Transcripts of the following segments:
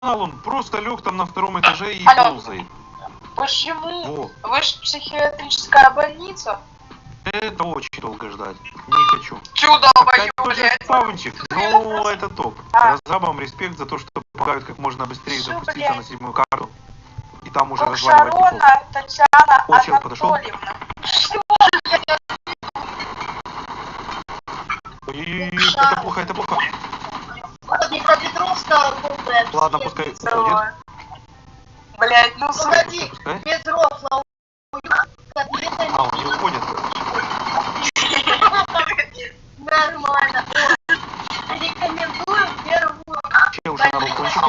он просто лег там на втором этаже и Алло. ползает. Почему? Во. Вы же психиатрическая больница. Это очень долго ждать. Не хочу. Чудо, Опять тоже спавнчик, но это топ. Разрабам респект за то, что помогают как можно быстрее Всё, запуститься на блядь. 7-ю карту. И там уже разваливать типов. Шарона Татьяна О, чел подошел. Анатольевна. Ой-ой-ой, это плохо, это плохо. Петровского купе. Ладно, пускай уходит. Блять, ну Погоди, Пускай. Петровского. А, он не уходит. Нормально. Рекомендую первую. Чел уже на балкончике.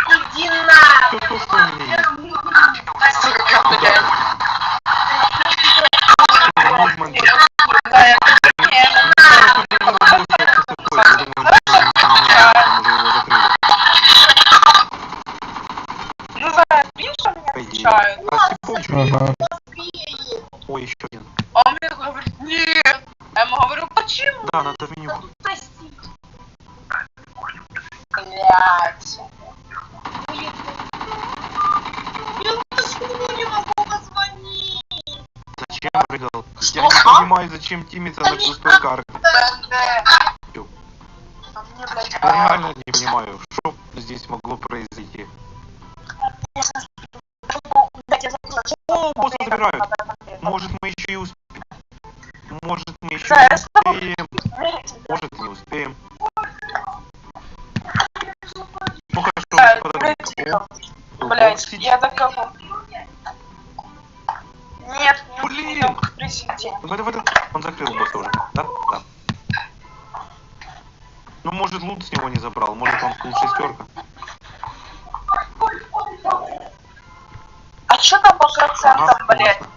Иди на. Кто что у меня есть? Мувмент. Ну да, видишь, что меня отвечают? А ты помнишь? Ага. Ой, еще один. А он мне говорит, нет. Я ему говорю, почему? Да, надо в меню. Прости. Блять. Я почему не могу позвонить? Зачем прыгал? Я не понимаю, зачем тимиться на пустой карте. А мне, блядь, Я реально не понимаю, что здесь могло произойти. О, босса забирают. Может, мы еще и успеем. Может, мы еще Да, и я с тобой. успеем. Может, не успеем. Ну хорошо, подожди. Блять, я докопал. Нет, Блин. президент. Давай. Он закрыл босса уже. Да? Да. Ну, может, лут с него не забрал. Может, он фул шестерка. А что там по процентам, Ага, блять? классно.